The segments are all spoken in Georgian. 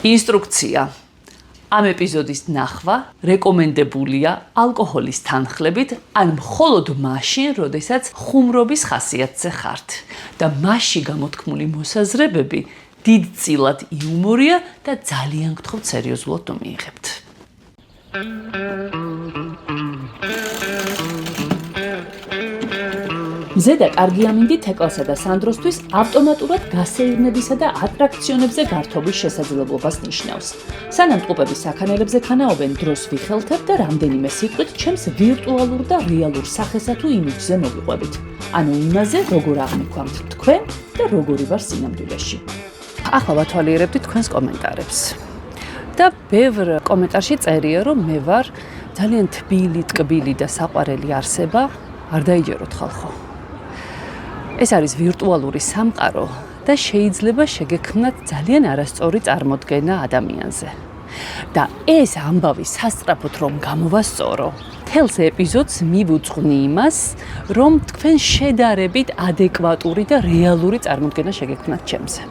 ინსტრუქცია. ამ ეპიზოდის ნახვა რეკომენდებულია ალკოჰოლის თანხლებით, ან მხოლოდ მაშინ, როდესაც ხუმრობის ხასიათზე ხართ და მასში გამოთქმული მოსაზრებები დიდწილად იუმორია და ძალიან გთხოვთ სერიოზულად თუ მიიღებთ. მზედა კარგი ამინდი თეკლასა და სანდროსთვის ავტომატურად გასეირნებისა და ატრაქციონებზე გართობის შესაძლებლობას ნიშნავს. სანამ ტყუპები საქანელებზე ქანაობენ, დროს ვიხელთებ და რამდენიმე სიტყვით ჩემს ვირტუალურ და რეალურ სახესა თუ იმიჯზე მოვიყვებით. ანუ იმაზე, როგორ აღმოქვამთ თქვენ და როგორი ვარ სინამდვილეში. ახლა ვათვალიერებდით თქვენს კომენტარებს. და ბევრ კომენტარში წერია, რომ მე ვარ ძალიან თბილი, ტკბილი და საყვარელი არსება, არ დაიჯეროთ ხალხო. ეს არის ვირტუალური სამყარო და შეიძლება შეგექმნათ ძალიან არასწორი წარმოდგენა ადამიანზე. და ეს ამბავი სასწრაფოდ რომ გამოვასწორო, თელს ეპიზოდს მივუძღვნი იმას, რომ თქვენ შედარებით ადეკვატური და რეალური წარმოდგენა შეგექმნათ ჩემზე.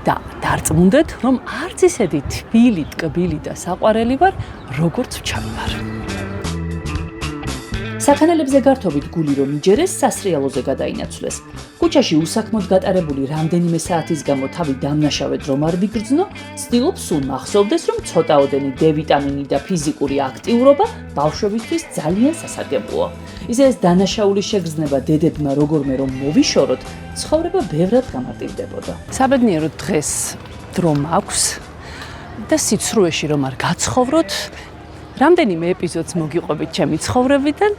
და დარწმუნდეთ, რომ არც ისეთი თბილი, ტკბილი და საყვარელი ვარ, როგორც ვჩამვარ. საქანელებზე გართობით გული რომ იჯერეს, სასრიალოზე გადაინაცვლეს. ქუჩაში უსაქმოდ გატარებული რამდენიმე საათის გამო თავი დამნაშავედ რომ არ ვიგრძნო, ცდილობ სულ მახსოვდეს, რომ ცოტაოდენი დ-ვიტამინი და ფიზიკური აქტიურობა ბავშვებისთვის ძალიან სასარგებლოა. ისე ეს დანაშაულის შეგრძნება დედებმა როგორმე რომ მოვიშოროთ, ცხოვრება ბევრად გამარტივდებოდა. საბედნიეროდ დღეს დრო მაქვს და სიცრუეში რომ არ გაცხოვროთ, რამდენიმე ეპიზოდს მოგიყვებით ჩემი ცხოვრებიდან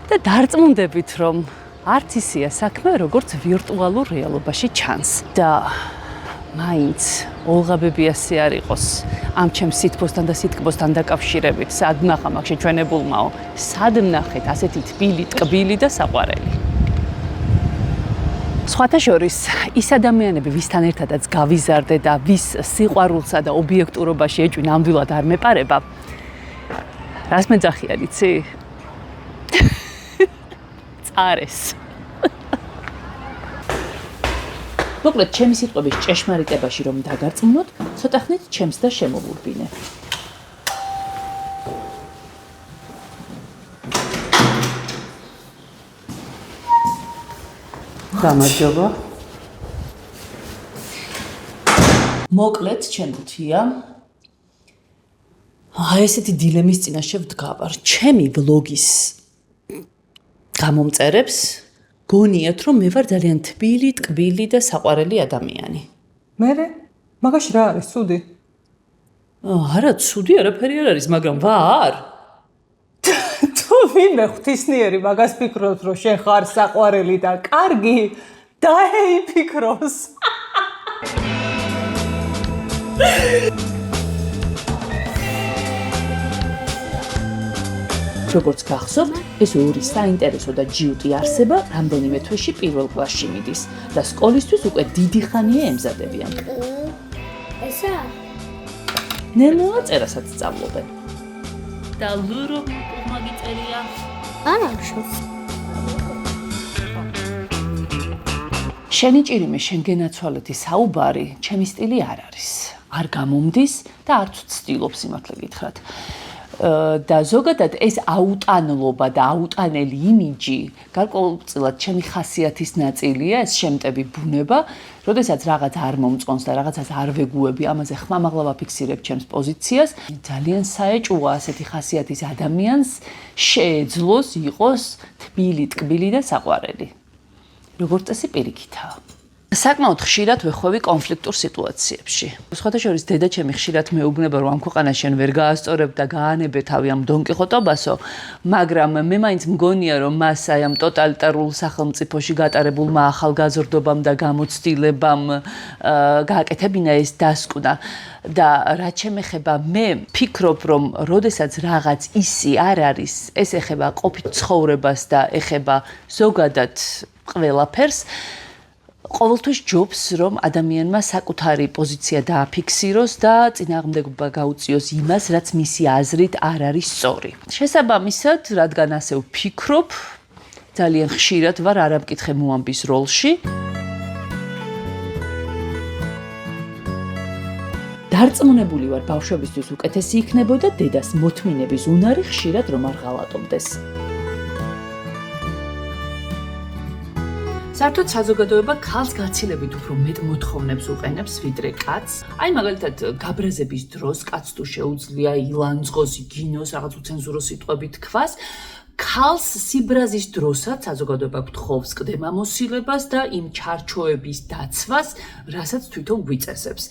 და დარწმუნდებით, რომ არც ისეა საქმე, როგორც ვირტუალურ რეალობაში ჩანს. და მაინც ოლღაბები ასე არ იყოს ამ ჩემს სითბოსთან და სითკბოსთან დაკავშირებით, სად ნახა მაგ შეჩვენებულმაო, სად ნახეთ ასეთი თბილი, ტკბილი და საყვარელი. სხვათა შორის, ის ადამიანები, ვისთან ერთადაც გავიზარდე და ვის სიყვარულსა და ობიექტურობაში ეჭვი ნამდვილად არ მეპარება, რას მეძახიან, იცი? წარეს. მოკლედ, ჩემი სიტყვების ჭეშმარიტებაში რომ დაგარწმუნოთ, ცოტა ხნით ჩემს და შემოვურბინე. გამარჯობა. მოკლედ, ჩემთია ესეთი დილემის წინაშე ვდგავარ. ჩემი ვლოგის გამომწერებს გონიათ, რომ მე ვარ ძალიან თბილი, ტკბილი და საყვარელი ადამიანი. მერე? მაგაში რა არის, ცუდი? არა, ცუდი არაფერი არ არის, მაგრამ ვარ. თუ ვინმე ღვთისმიერი მაგას ფიქრობს, რომ შენ ხარ საყვარელი და კარგი, დაეიფიქროს. როგორც გახსოვთ, ეს ორი საინტერესო და ჯიუტი არსება რამდენიმე თვეში პირველ კლასში მიდის და სკოლისთვის უკვე დიდი ხანია ემზადებიან. ესა? ნემოა წერასაც სწავლობენ. და ლურო მაგიწერია. არა, შევ. შენი ჭირიმე შენ გენაცვალეთი საუბარი, ჩემი სტილი არ არის. არ გამომდის და არც ვცდილობ სიმართლე გითხრათ. და ზოგადად ეს აუტანლობა და აუტანელი იმიჯი გარკვეულწილად ჩემი ხასიათის ნაწილია, ეს შემტევი ბუნება, როდესაც რაღაც არ მომწონს და რაღაცას არ ვეგუები, ამაზე ხმამაღლა ვაფიქსირებ ჩემს პოზიციას, ძალიან საეჭვოა ასეთი ხასიათის ადამიანს შეეძლოს იყოს თბილი, ტკბილი და საყვარელი. როგორც წესი პირიქითაა. საკმაოდ ხშირად ვეხვევი კონფლიქტურ სიტუაციებში. სხვათა შორის დედა ჩემი ხშირად მეუბნება, რომ ამ ქვეყანაში ან ვერ გაასწორებ და გაანებე თავი ამ დონკიხოტობასო, მაგრამ მე მაინც მგონია, რომ მას აი ამ ტოტალიტარულ სახელმწიფოში გატარებულმა ახალგაზრდობამ და გამოცდილებამ გააკეთებინა ეს დასკვნა. და რაც შემეხება, მე ფიქრობ, რომ როდესაც რაღაც ისი არ არის, ეს ეხება ყოფით ცხოვრებას და ეხება ზოგადად ყველაფერს, ყოველთვის ჯობს, რომ ადამიანმა საკუთარი პოზიცია დააფიქსიროს და წინააღმდეგობა გაუწიოს იმას, რაც მისი აზრით არ არის სწორი. შესაბამისად, რადგან ასე ვფიქრობ, ძალიან ხშირად ვარ არამკითხე მოამბის როლში. დარწმუნებული ვარ, ბავშვებისთვის უკეთესი იქნებოდა დედას მოთმინების უნარი ხშირად რომ არ ღალატობდეს. საერთოდ საზოგადოება ქალს გაცილებით უფრო მეტ მოთხოვნებს უყენებს ვიდრე კაცს. აი მაგალითად გაბრაზების დროს კაცს თუ შეუძლია ილანძღოს, იგინოს, რაღაც უცენზურო სიტყვებით თქვას, ქალს სიბრაზის დროსაც საზოგადოება გთხოვს კდემამოსილებას და იმ ჩარჩოების დაცვას, რასაც თვითონ გვიწესებს.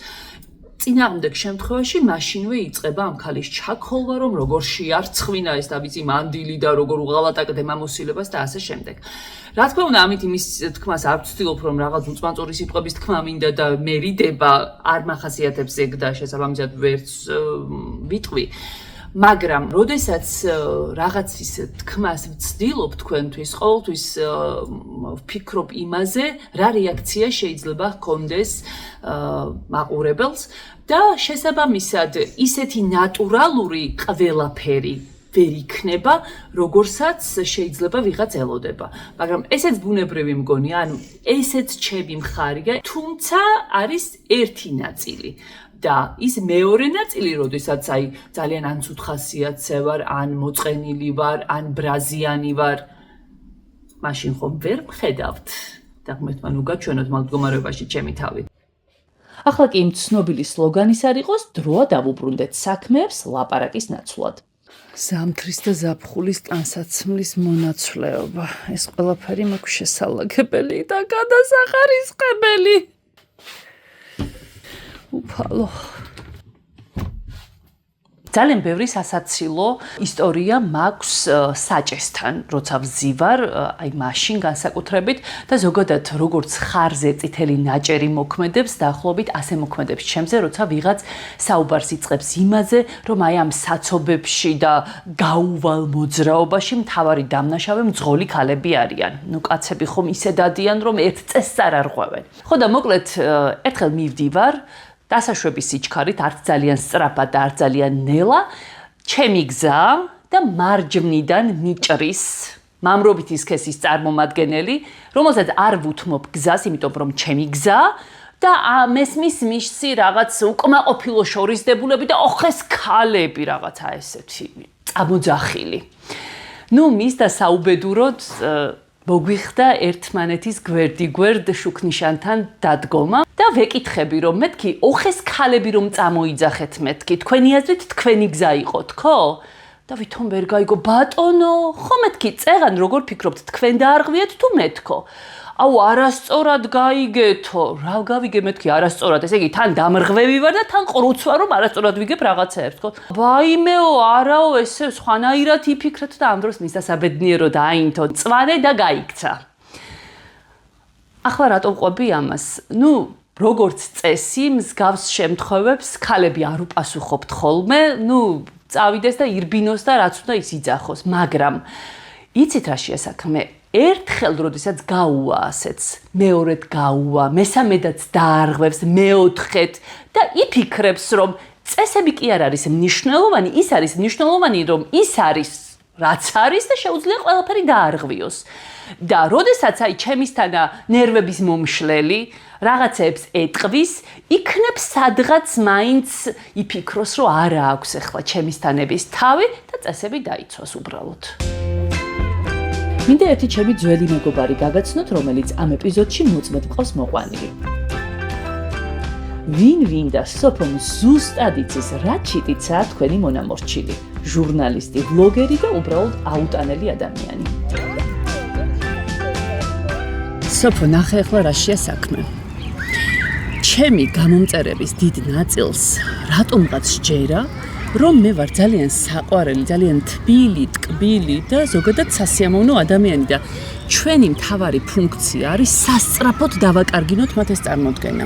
წინააღმდეგ შემთხვევაში მაშინვე იწყება ამ ქალის ჩაქოლვა, რომ როგორ შეარცხვინა ეს თავისი მანდილი და როგორ უღალატა კდემამოსილებას და ასე შემდეგ. რა თქმა უნდა, ამით იმის თქმას არ ვცდილობ, რომ რაღაც უწმანწური სიტყვების თქმა მინდა და მე რიდება არ მახასიათებს ეგ და შესაბამისად ვერც ვიტყვი. მაგრამ, როდესაც რაღაცის თქმას ვცდილობ თქვენთვის, ყოველთვის ვფიქრობ იმაზე, რა რეაქცია შეიძლება ჰქონდეს მაყურებელს და შესაბამისად ისეთი ნატურალური ყველაფერი ვერ იქნება, როგორსაც შეიძლება ვიღაც ელოდება. მაგრამ ესეც ბუნებრივი მგონია, ანუ ესეც ჩემი მხარია, თუმცა არის ერთი ნაწილი. და ის მეორე ნაწილი, როდესაც აი ძალიან ან ცუდ ხასიათზე ვარ, ან მოწყენილი ვარ, ან ბრაზიანი ვარ, მაშინ ხომ ვერ მხედავთ და ღმერთმა ნუ გაჩვენოთ მაგ მდგომარეობაში ჩემი თავი. ახლა კი იმ ცნობილი სლოგანის არ იყოს, დროა დავუბრუნდეთ საქმეებს ლაპარაკის ნაცვლად. ზამთრის და ზაფხულის ტანსაცმლის მონაცვლეობა. ეს ყველაფერი მაქვს შესაძლებელი და გადასახარისხებელი. უფალო. ძალიან ბევრი სასაცილო ისტორია მაქვს საჭესთან, როცა ვზივარ, აი მაშინ განსაკუთრებით და ზოგადად როგორც ხარზე წითელი ნაჭერი მოქმედებს, დაახლოებით ასე მოქმედებს ჩემზე, როცა ვიღაც საუბარს იწყებს იმაზე, რომ აი ამ საცობებში და გაუვალ მოძრაობაში მთავარი დამნაშავე მძღოლი ქალები არიან. ნუ კაცები ხომ ისე დადიან, რომ ერთ წესს არ არღვევენ. ხო და მოკლედ ერთხელ მივდივარ დასაშვების სიჩქარით, არც ძალიან სწრაფად და არც ძალიან ნელა, ჩემი გზა და მარჯვნიდან ნიჭრის მამრობითი სქესის წარმომადგენელი, რომელსაც არ ვუთმობ გზას, იმიტომ რომ ჩემი გზა და მესმის მისცი რაღაც უკმაყოფილო შორისდებულები და ოხეს ქალები რაღაცა ესეთი წამოძახილი. ნუ მის და საუბედუროდ მოგვიხდა ერთმანეთის გვერდ შუქნიშანთან დადგომა და ვეკითხები რომ მეთქი ოხეს ქალები რომ წამოიძახეთ მეთქი თქვენი აზრით თქვენი გზა იყო თქო და ვითომ ვერ გაიგო ბატონო ხო მეთქი წერან როგორ ფიქრობთ თქვენ დაარღვიეთ თუ მეთქო აუ არასწორად გაიგეთო რა გავიგე მეთქი არასწორად ესე იგი თან დამრღვევი ვარ და თან ყრუც ვარ რომ არასწორად ვიგებ რაღაცეებს თქო ვაიმეო არაო ესე სხვანაირად იფიქრეთ და ამ დროს მისასაბედნიერო დააინთო წვარე და გაიქცა ახლა რატომ ყვები ამას ნუ როგორც წესი მსგავს შემთხვევებს ქალები არ უპასუხობთ ხოლმე ნუ წავიდეს და ირბინოს და რაც უნდა ის იძახოს მაგრამ იცით რა შეასაქმე ერთხელ როდესაც გაუვა ასეც მეორედ გაუვა მესამედაც დაარღვევს მეოთხედ და იფიქრებს რომ წესები კი არ არის მნიშვნელოვანი ის არის მნიშვნელოვანი რომ ის არის რაც არის და შეუძლია ყველაფერი დაარღვიოს და როდესაც აი ჩემისთანა ნერვების მომშლელი რაღაცებს ეტყვის იქნებს სადღაც მაინც იფიქროს რომ არა აქვს ახლა ჩემისთანების თავი და წესები დაიცვას უბრალოდ მინდა ერთი ჩემი ძველი მეგობარი გაგაცნოთ, რომელიც ამ ეპიზოდში მოწმედ მყავს მოყვანილი. ვინ და სოფომ ზუსტად იცის რა ჩიტიცაა თქვენი მონამორჩილი, ჟურნალისტი, ბლოგერი და უბრალოდ აუტანელი ადამიანი. სოფო, ნახე ახლა რა შეასაქმე. ჩემი გამომწერების დიდ ნაწილს რატომღაც სჯერა, რომ მე ვარ ძალიან საყვარელი, ძალიან თბილი, ტკბილი და ზოგადად სასიამოვნო ადამიანი და ჩვენი მთავარი ფუნქცია არის სასწრაფოდ დავაკარგინოთ მათ ეს წარმოდგენა.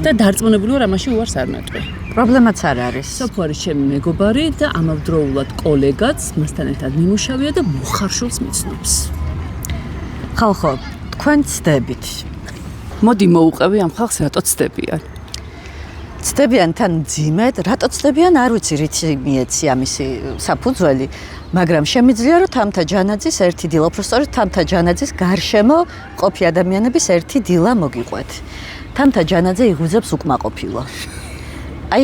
და დარწმუნებული ვარ ამაში უარს არ ნატყვი. პრობლემაც არ არის. სოფო არის ჩემი მეგობარი და ამავდროულად კოლეგაც, მასთან ერთად მიმუშავია და მოხარშულს მიცნობს. ხალხო, თქვენ ცდებით. მოდი მოუყევი ამ ხალხს რატო ცდებიან. ცდებიან თან ძიმედ, რატო ცდებიან არ ვიცი რითი მიეცი ამისი საფუძველი, მაგრამ შემიძლია რომ თამთა ჯანაძის ერთი დილა, უბრალოდ თამთა ჯანაძის გარშემო ყოფი ადამიანების ერთი დილა მოგიყვეთ. თამთა ჯანაძე იღუძებს უკმაყოფილო. აი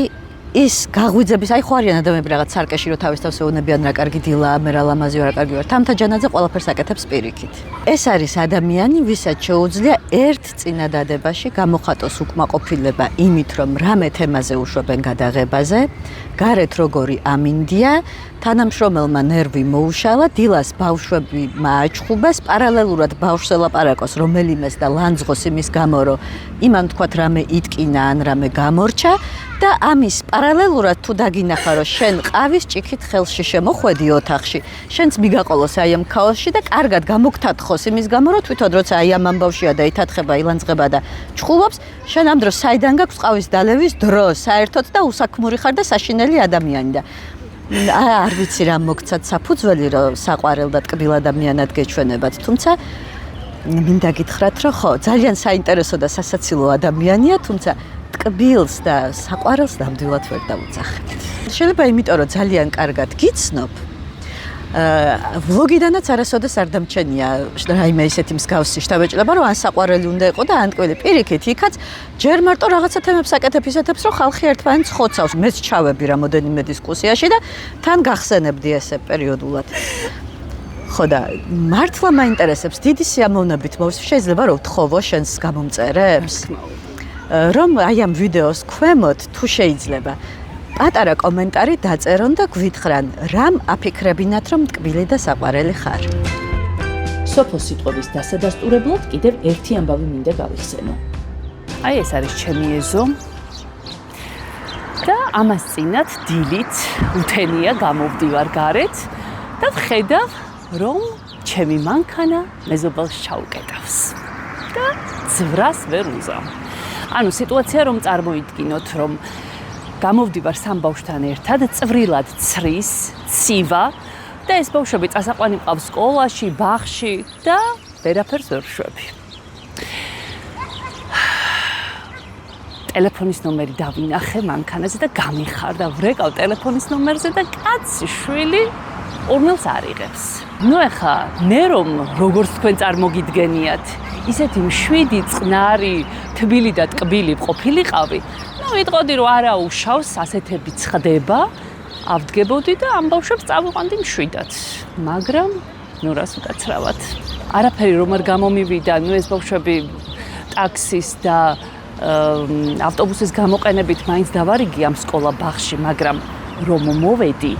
ის გაღვიძების, აი ხო არიან ადამიანები რაღაც სარკეში რო თავის თავს ეუბნებიან რა კარგი დილაა, მე რა ლამაზი ვარ, რა კარგი ვარ. თამთა ჯანაძე ყველაფერს აკეთებს პირიქით. ეს არის ადამიანი, ვისაც შეუძლია ერთ წინადადებაში გამოხატოს უკმაყოფილება იმით, რომ რამე თემაზე უშვებენ გადაღებაზე, გარეთ როგორი ამინდია, თანამშრომელმა ნერვი მოუშალა, დილას ბავშვები მააჩხუბეს, პარალელურად ბავშვს ელაპარაკოს რომელიმეს და ლანძღოს იმის გამო, რომ იმან თქვათ რამე იტკინა ან რამე გამორჩა და ამის პარალელურად თუ დაგინახა, რომ შენ ყავის ჭიქით ხელში შემოხვედი ოთახში, შენც მიგაყოლოს აი ამ ქაოსში და კარგად გამოგთათხოს იმის გამო, რომ თვითონ როცა აი ამ ამბავშია და ითათხება, ილანძღება და ჩხუბობს, შენ ამ დროს საიდან გაქვს ყავის დალევის დრო, საერთოდ და უსაქმური ხარ და საშინელი ადამიანი და არ ვიცი რა მოგცათ საფუძველი, რომ საყვარელ და ტკბილ ადამიანად გეჩვენებათ, თუმცა მინდა გითხრათ, რომ ხო, ძალიან საინტერესო და სასაცილო ადამიანია, თუმცა ტკბილს და საყვარელს ნამდვილად ვერ დავუძახებთ. შეიძლება იმიტომ, რომ ძალიან კარგად გიცნობ, ვლოგიდანაც არასოდეს არ დამჩენია რაიმე ისეთი მსგავსი შთაბეჭდილება, რომ ან საყვარელი უნდა იყო და ან ტკბილი. პირიქით, იქაც ჯერ მარტო რაღაცა თემებს აკეთებ ისეთებს, რომ ხალხი ერთმანეთს ხოცავს. მეც ჩავები რამოდენიმე დისკუსიაში და თან გახსენებდი ესე პერიოდულად. ხო და მართლა მაინტერესებს დიდი სიამოვნებით შეიძლება რომ ვთხოვო შენს გამომწერებს, რომ აი ამ ვიდეოს ქვემოთ თუ შეიძლება პატარა კომენტარი დაწერონ და გვითხრან, რამ აფიქრებინათ, რომ ტკბილი და საყვარელი ხარ. სოფოს სიტყვების დასადასტურებლად კიდევ ერთი ამბავი მინდა გავიხსენო. აი ეს არის ჩემი ეზო და ამას წინათ დილით უთენია გამოვდივარ გარეთ და ვხედავ, რომ ჩემი მანქანა მეზობელს ჩაუკეტავს და ძვრას ვერ უზამ. ანუ სიტუაცია რომ წარმოიდგინოთ, რომ გამოვდივარ სამ ბავშვთან ერთად, წვრილად ცრის, ცივა და ეს ბავშვები წასაყვანი მყავს სკოლაში, ბაღში და ვერაფერს ვერ ვშვები. ტელეფონის ნომერი დავინახე მანქანაზე და გამიხარდა, ვრეკავ ტელეფონის ნომერზე და კაცი შვილი ორნელს არ იღებს. ნუ ეხა ნერომ როგორც თქვენ წარმოგიდგენიათ, ისეთი მშვიდი, წყნარი, თბილი და ტკბილი ყოფილიყავი. ნუ ვიტყოდი რომ არა უშავს, ასეთებიც ხდება, ავდგებოდი და ამ ბავშვებს წავიყვანდი მშვიდად. მაგრამ ნუ რას უკაცრავად. არაფერი რომ არ გამომივიდა, ნუ ეს ბავშვები ტაქსის და ავტობუსის გამოყენებით მაინც დავარიგი ამ სკოლა ბაღში, მაგრამ რომ მოვედი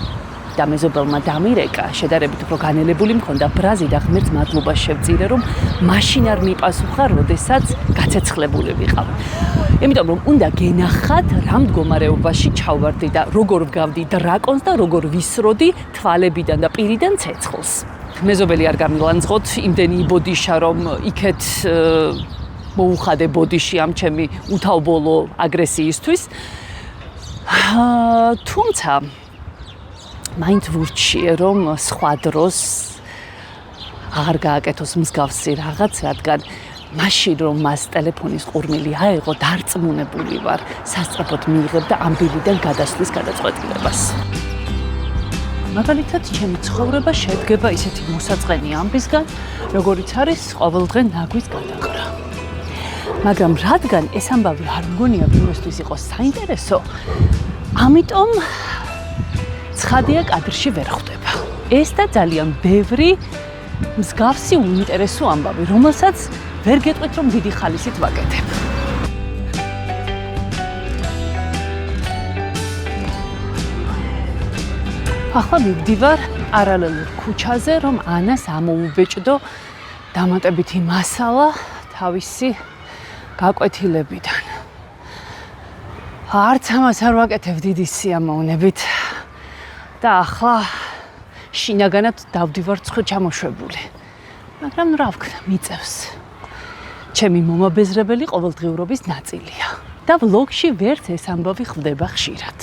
და მეზობელმა დამირეკა, შედარებით უფრო განელებული მქონდა ბრაზი და ღმერთს მადლობა შევწირე, რომ მაშინ არ მიპასუხა, როდესაც გაცეცხლებული ვიყავ. იმიტომ რომ უნდა გენახათ, რა მდგომარეობაში ჩავარდი და როგორ ვგავდი დრაკონს და როგორ ვისროდი თვალებიდან და პირიდან ცეცხლს. მეზობელი არ გამილანძღოთ, იმდენი იბოდიშა, რომ იქეთ მოუხადე ბოდიში ამ ჩემი უთავბოლო აგრესიისთვის. თუმცა მაინც ვურჩიე, რომ სხვა დროს აღარ გააკეთოს მსგავსი რაღაც, რადგან მაშინ რომ მას ტელეფონის ყურმილი აეღო, დარწმუნებული ვარ, სასწრაფოდ მიიღებდა ამბილიდან გადასვლის გადაწყვეტილებას. მაგალითად, ჩემი ცხოვრება შედგება ისეთი მოსაწყენი ამბისგან, როგორიც არის ყოველდღე ნაგვის გადაყრა. მაგრამ რადგან ეს ამბავი არ მგონია ვინმესთვის იყოს საინტერესო, ამიტომ ცხადია კადრში ვერ ხვდება. ეს და ძალიან ბევრი მსგავსი უინტერესო ამბავი, რომელსაც ვერ გეტყვით, რომ დიდი ხალისით ვაკეთებ. ახლა მივდივარ პარალელურ ქუჩაზე, რომ ანას ამოუბეჭდო დამატებითი მასალა თავისი გაკვეთილებიდან. არც ამას არ ვაკეთებ დიდი სიამოვნებით და ახლა შინაგანად დავდივარ ჩამოშვებული. მაგრამ რა ვქნა, მიწევს. ჩემი მომაბეზრებელი ყოველდღიურობის ნაწილია. და ვლოგში ვერც ეს ამბავი ხვდება ხშირად.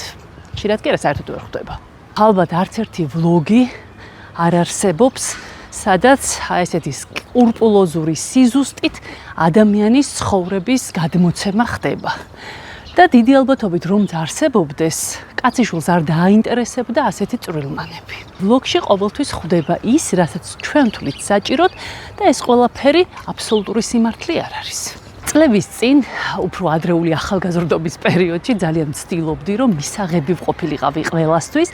ხშირად კი არა, საერთოდ ვერ ხვდება. ალბათ არც ერთი ვლოგი არ არსებობს, სადაც ესეთი სკრუპულოზური სიზუსტით ადამიანის ცხოვრების გადმოცემა ხდება. და დიდი ალბათობით რომც არსებობდეს, კაციშვილს არ დააინტერესებდა ასეთი წვრილმანები. ვლოგში ყოველთვის ხვდება ის, რასაც ჩვენ თვლით საჭიროდ და ეს ყველაფერი აბსოლუტური სიმართლე არ არის. წლების წინ უფრო ადრეული ახალგაზრდობის პერიოდში ძალიან ვცდილობდი რომ მისაღები ვყოფილიყავი ყველასთვის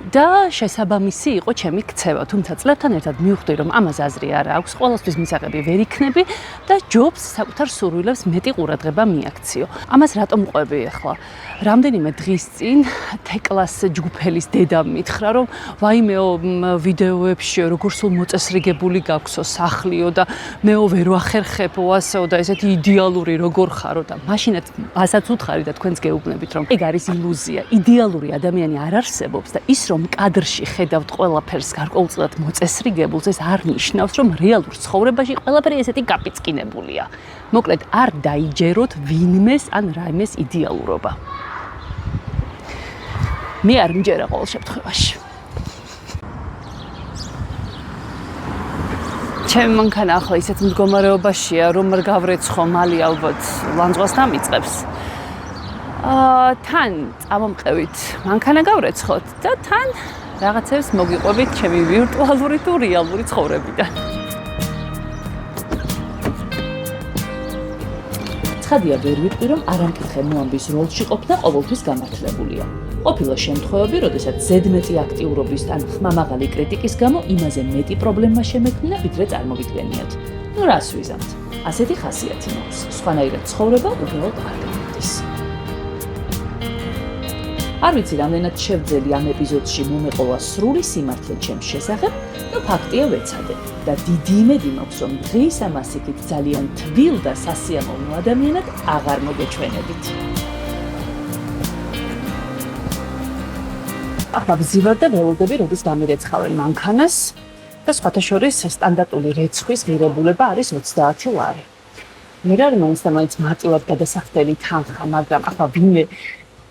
და შესაბამისი იყო ჩემი ქცევა, თუმცა წლებთან ერთად მივხვდი რომ ამას აზრი არ აქვს, ყველასთვის მისაღები ვერ იქნები და ჯობს საკუთარ სურვილებს მეტი ყურადღება მიაქციო. ამას რატომ ყვები ახლა? რამდენიმე დღის წინ თეკლას ჯგუფელის დედამ მითხრა რომ ვაიმეო ვიდეოებში როგორ სულ მოწესრიგებული გაქვსო სახლიო და მეო ვერ ვახერხებო ასეო და ესეთი იდეალური როგორ ხარო და მაშინაც ასაც უთხარი და თქვენს გეუბნებით რომ ეგ არის ილუზია. იდეალური ადამიანი არ არსებობს და ის რომ კადრში ხედავთ ყველაფერს გარკვეულწილად მოწესრიგებულს ეს არ ნიშნავს რომ რეალურ ცხოვრებაში ყველაფერი ესეთი გაპიწყინებულია. მოკლედ არ დაიჯეროთ ვინმეს ან რაიმეს იდეალურობა. მე არ მჯერა ყოველ შემთხვევაში. ჩემი მანქანა ახლა ისეთ მდგომარეობაშია, რომ არ გავრეცხო, მალე ალბათ ლანძღვას დამიწყებს. თან წამომყევით მანქანა გავრეცხოთ და თან რაღაცებს მოგიყვებით ჩემი ვირტუალური თუ რეალური ცხოვრებიდან. ცხადია ვერ ვიტყვი რომ არამკითხე მოამბის როლში ყოფნა ყოველთვის გამართლებულია. ყოფილა შემთხვევები, როდესაც ზედმეტი აქტიურობის ან ხმამაღალი კრიტიკის გამო იმაზე მეტი პრობლემა შემექმნა, ვიდრე წარმოგიდგენიათ. ნუ რას ვიზამთ? ასეთი ხასიათი მაქვს. სხვანაირად ცხოვრება უბრალოდ არ გამოდის. არ ვიცი, რამდენად შევძელი ამ ეპიზოდში მომეყოლა სრული სიმართლე ჩემს შესახებ, ნუ ფაქტია ვეცადე და დიდი იმედი მაქვს, რომ დღის ამ ასიკით ძალიან თბილ და სასიამოვნო ადამიანად აღარ მოგეჩვენებით. ახლა ვზივარ და ველოდები, როდის გამირეცხავენ მანქანას და სხვათა შორის სტანდარტული რეცხვის ღირებულება არის 30 ლარი. მე რა მაინც და მაინც მარტივად გადასახდელი თანხა, მაგრამ ახლა ვინმე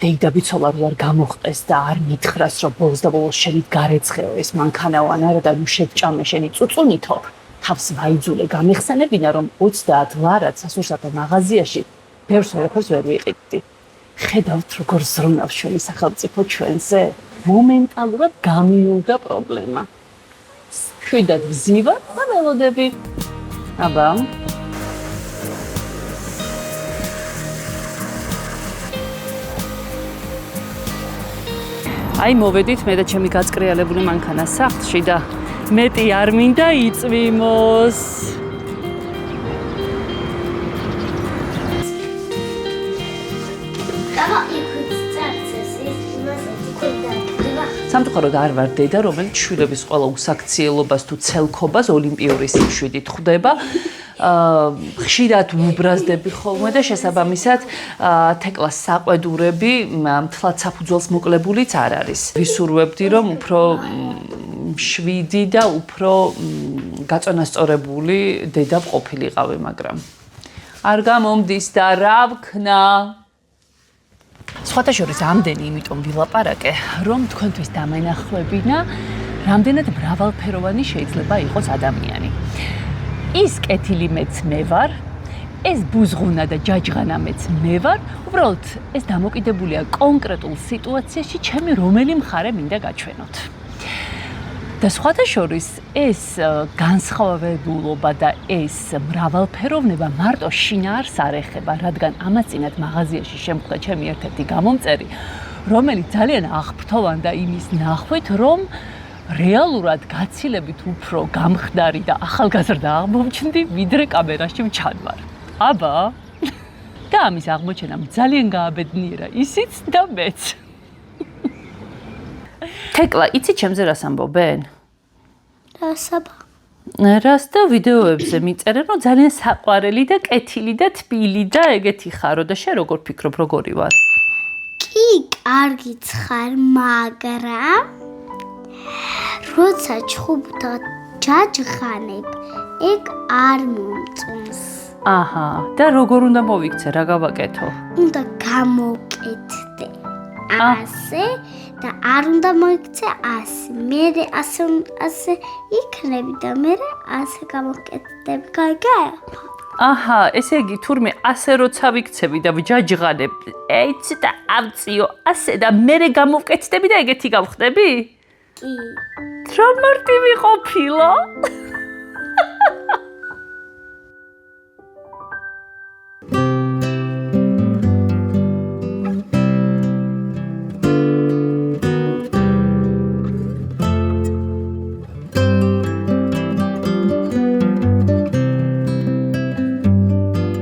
დეიდაბიცოლა რო არ გამოხდეს და არ მითხრას, რომ ბოლოს და ბოლოს შენით გარეცხეო ეს მანქანაო ან არა და ნუ შევჭამე შენი წუწუნითო, თავს ვაიძულე გამიხსენებინა, რომ 30 ლარად სასურსათო მაღაზიაში ბევრს ვერაფერს ვერ ვიყიდდი. ხედავთ როგორ ზრუნავს ჩვენი სახელმწიფო ჩვენზე? მომენტალურად გამიუღდა პრობლემა. შვიდად ვზივარ და ველოდები. აბა. აი მოვედით მე და ჩემი გაწკრიალებული მანქანა სახლში და მეტი არ მინდა იწვიმოს. სამწუხაროდ არ ვარ დედა, რომელიც შვილების ყველა უსაქციელობას თუ ცელქობას ოლიმპიური სიმშვიდით ხვდება. ხშირად უბრაზდები ხოლმე და შესაბამისად თეკლას საყვედურები მთლად საფუძველს მოკლებულიც არ არის. ვისურვებდი, რომ უფრო შვიდი და უფრო გაწონასწორებული დედა ვყოფილიყავი, მაგრამ არ გამომდის და რა ვქნა? სხვათა შორის ამდენი იმიტომ ვილაპარაკე, რომ თქვენთვის დამენახვებინა, რამდენად მრავალფეროვანი შეიძლება იყოს ადამიანი. ის კეთილი მეც მე ვარ, ეს ბუზღუნა და ჯაჯღანა მეც მე ვარ, უბრალოდ ეს დამოკიდებულია კონკრეტულ სიტუაციაში, ჩემი რომელი მხარე მინდა გაჩვენოთ. და სხვათა შორის ეს განსხვავებულობა და ეს მრავალფეროვნება მარტო შინაარს არ ეხება, რადგან ამას წინათ მაღაზიაში შემხვდა ჩემი ერთ-ერთი გამომწერი, რომელიც ძალიან აღფრთოვანდა იმის ნახვით, რომ რეალურად გაცილებით უფრო გამხდარი და ახალგაზრდა აღმოჩნდი, ვიდრე კამერაში ვჩანვარ. აბა და ამის აღმოჩენამ ძალიან გააბედნიერა ისიც და მეც. თეკლა, იცი ჩემზე რას ამბობენ? რას და ვიდეოებზე მიწერენ, რომ ძალიან საყვარელი და კეთილი და თბილი და ეგეთი ხარო და შენ როგორ ფიქრობ, როგორი ვარ? კი, კარგიც ხარ, მაგრამ როცა ჩხუბთა ჯაჯღანებ, ეგ არ მომწონს. აჰა, და როგორ უნდა მოვიქცე, რა გავაკეთო? უნდა გამოვკეთდე ასე და არ უნდა მოიქცე ასე. მე ასე იქნები და მე ასე გამოვკეთდები. გაიგე? აჰა, ესე იგი, თურმე ასე როცა ვიქცევი და ვჯაჯღანებ, ეიცი და ავწიო ასე და მე გამოვკეთდები და ეგეთი გავხდები? კი. რა მარტივი ყოფილა?